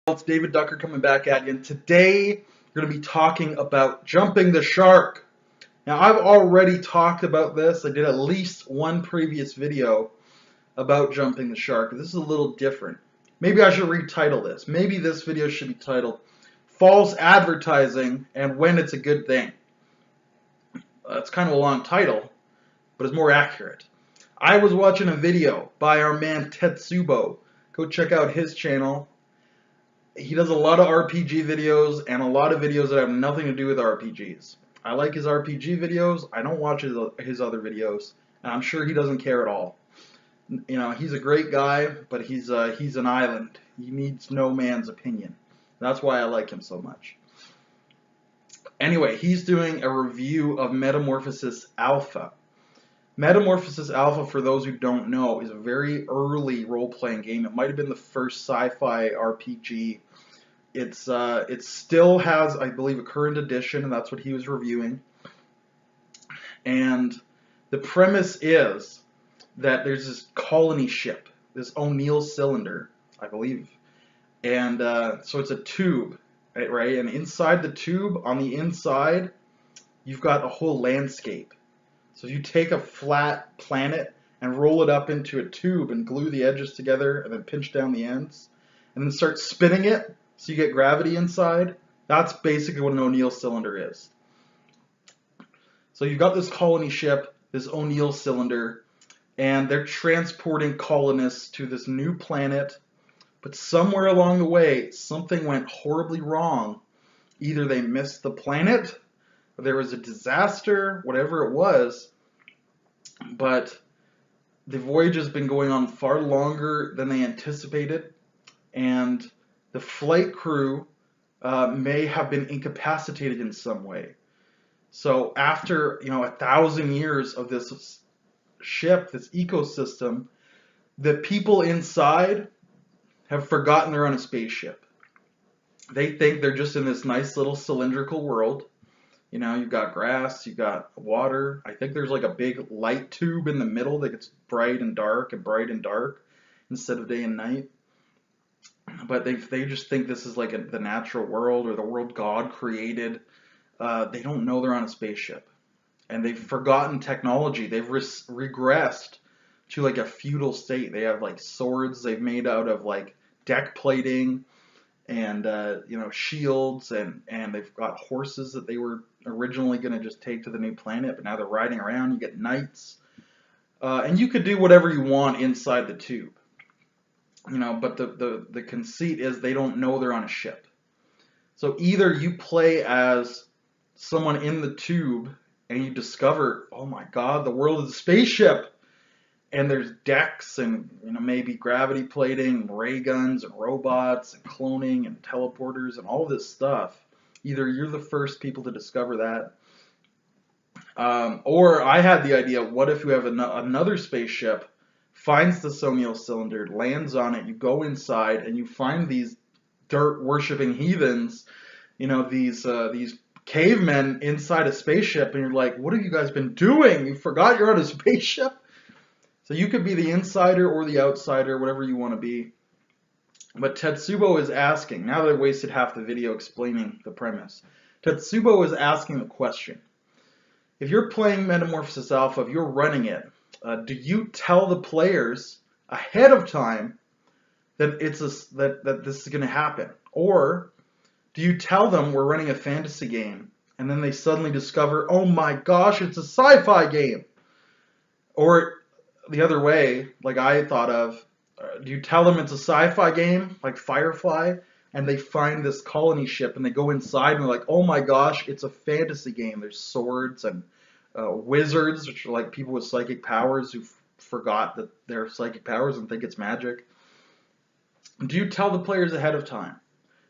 It's David Ducker coming back at you, and today we're going to be talking about jumping the shark. Now, I've already talked about this. I did at least one previous video about jumping the shark. This is a little different. Maybe I should retitle this. Maybe this video should be titled False Advertising and When It's a Good Thing. It's kind of a long title, but it's more accurate. I was watching a video by our man Tetsubo. Go check out his channel. He does a lot of RPG videos and a lot of videos that have nothing to do with RPGs. I like his RPG videos. I don't watch his other videos, and I'm sure he doesn't care at all. You know, he's a great guy, but he's an island. He needs no man's opinion. That's why I like him so much. Anyway, he's doing a review of Metamorphosis Alpha. Metamorphosis Alpha, for those who don't know, is a very early role-playing game. It might have been the first sci-fi RPG. It still has, I believe, a current edition, and that's what he was reviewing. And the premise is that there's this colony ship, this O'Neill cylinder, I believe. And so it's a tube, right? And inside the tube, on the inside, you've got a whole landscape. So if you take a flat planet and roll it up into a tube and glue the edges together and then pinch down the ends and then start spinning it so you get gravity inside, that's basically what an O'Neill cylinder is. So you've got this colony ship, this O'Neill cylinder, and they're transporting colonists to this new planet, but somewhere along the way something went horribly wrong. Either they missed the planet, there was a disaster, whatever it was, but the voyage has been going on far longer than they anticipated, and the flight crew may have been incapacitated in some way. So after 1,000 years of this ship, this ecosystem, the people inside have forgotten they're on a spaceship. They think they're just in this nice little cylindrical world. You know, you've got grass, you've got water. I think there's like a big light tube in the middle that gets bright and dark instead of day and night. But they just think this is like the natural world or the world God created. They don't know they're on a spaceship. And they've forgotten technology. They've regressed to like a feudal state. They have like swords they've made out of like deck plating and shields, and they've got horses that they were originally going to just take to the new planet, but now they're riding around. You get knights, and you could do whatever you want inside the tube, but the conceit is they don't know they're on a ship. So either you play as someone in the tube and you discover, oh my god, the world is a spaceship, and there's decks and maybe gravity plating, and ray guns and robots and cloning and teleporters and all this stuff. Either you're the first people to discover that, or I had the idea, what if you have another spaceship, finds the O'Neill cylinder, lands on it, you go inside and you find these dirt-worshipping heathens, these cavemen inside a spaceship, and you're like, what have you guys been doing? You forgot you're on a spaceship? So you could be the insider or the outsider, whatever you want to be. But Tetsubo is asking, now that I've wasted half the video explaining the premise, Tetsubo is asking the question. If you're playing Metamorphosis Alpha, if you're running it, do you tell the players ahead of time that that this is going to happen? Or do you tell them we're running a fantasy game, and then they suddenly discover, oh my gosh, it's a sci-fi game? Or the other way, like I thought of, do you tell them it's a sci-fi game, like Firefly, and they find this colony ship and they go inside and they're like, oh my gosh, it's a fantasy game. There's swords and wizards, which are like people with psychic powers who forgot that they're psychic powers and think it's magic. Do you tell the players ahead of time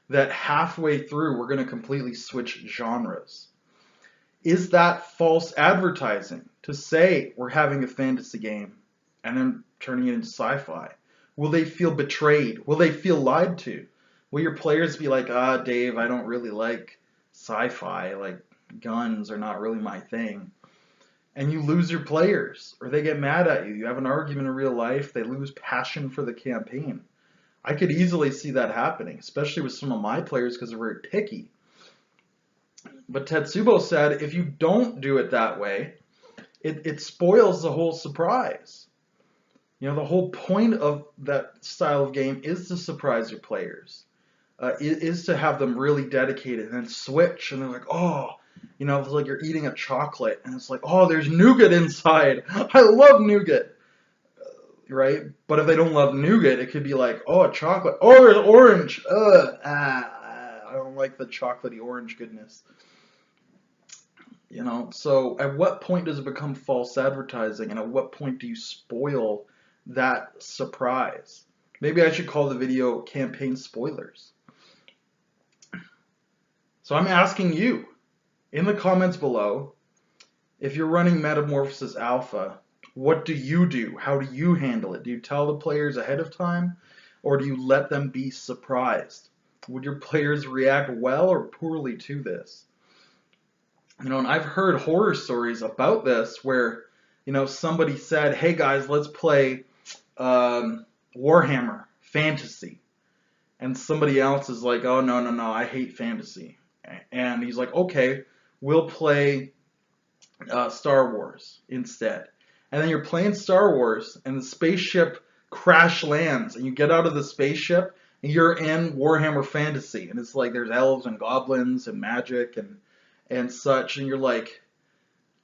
that halfway through we're going to completely switch genres? Is that false advertising to say we're having a fantasy game and then turning it into sci-fi? Will they feel betrayed? Will they feel lied to? Will your players be like, Dave, I don't really like sci-fi, like guns are not really my thing. And you lose your players, or they get mad at you. You have an argument in real life, they lose passion for the campaign. I could easily see that happening, especially with some of my players because they're very picky. But Tetsubo said if you don't do it that way, it spoils the whole surprise. You know, the whole point of that style of game is to surprise your players. Is to have them really dedicated and then switch and they're like, oh, you know, it's like you're eating a chocolate and it's like, oh, there's nougat inside. I love nougat, right? But if they don't love nougat, it could be like, oh, a chocolate. Oh, there's orange. I don't like the chocolatey orange goodness. You know, so at what point does it become false advertising, and at what point do you spoil that surprise? Maybe I should call the video campaign spoilers. So I'm asking you in the comments below, if you're running Metamorphosis Alpha, what do you do? How do you handle it? Do you tell the players ahead of time, or do you let them be surprised? Would your players react well or poorly to this? You know, and I've heard horror stories about this where, you know, somebody said, hey guys, let's play Warhammer Fantasy. And somebody else is like, oh, no, I hate fantasy. And he's like, okay, we'll play Star Wars instead. And then you're playing Star Wars, and the spaceship crash lands, and you get out of the spaceship, and you're in Warhammer Fantasy. And it's like there's elves and goblins and magic and such, and you're like,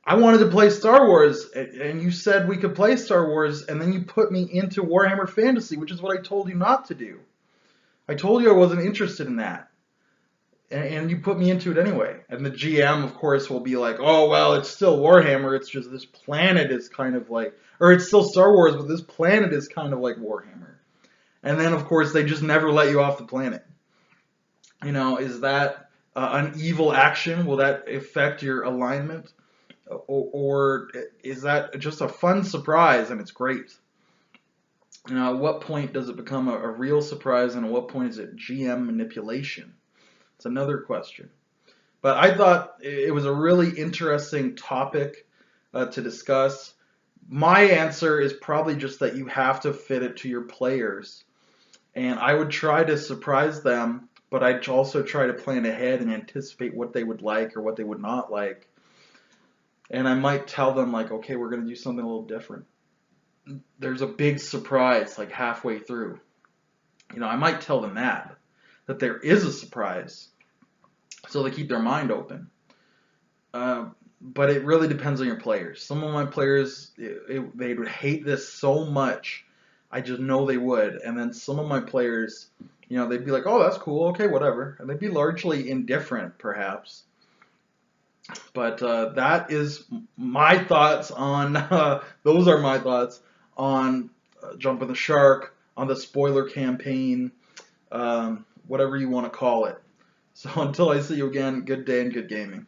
I wanted to play Star Wars, and you said we could play Star Wars, and then you put me into Warhammer Fantasy, which is what I told you not to do. I told you I wasn't interested in that, and you put me into it anyway. And the GM, of course, will be like, oh, well, it's still Warhammer, it's just this planet is kind of like, or it's still Star Wars, but this planet is kind of like Warhammer. And then, of course, they just never let you off the planet. You know, is that an evil action? Will that affect your alignment? Or is that just a fun surprise and it's great? You know, at what point does it become a real surprise, and at what point is it GM manipulation? It's another question. But I thought it was a really interesting topic to discuss. My answer is probably just that you have to fit it to your players. And I would try to surprise them, but I'd also try to plan ahead and anticipate what they would like or what they would not like. And I might tell them, like, okay, we're going to do something a little different. There's a big surprise, like, halfway through. You know, I might tell them that there is a surprise, so they keep their mind open. But it really depends on your players. Some of my players, they would hate this so much, I just know they would. And then some of my players, you know, they'd be like, oh, that's cool, okay, whatever. And they'd be largely indifferent, perhaps. But that is my thoughts on, those are my thoughts on Jumping the Shark, on the spoiler campaign, whatever you want to call it. So until I see you again, good day and good gaming.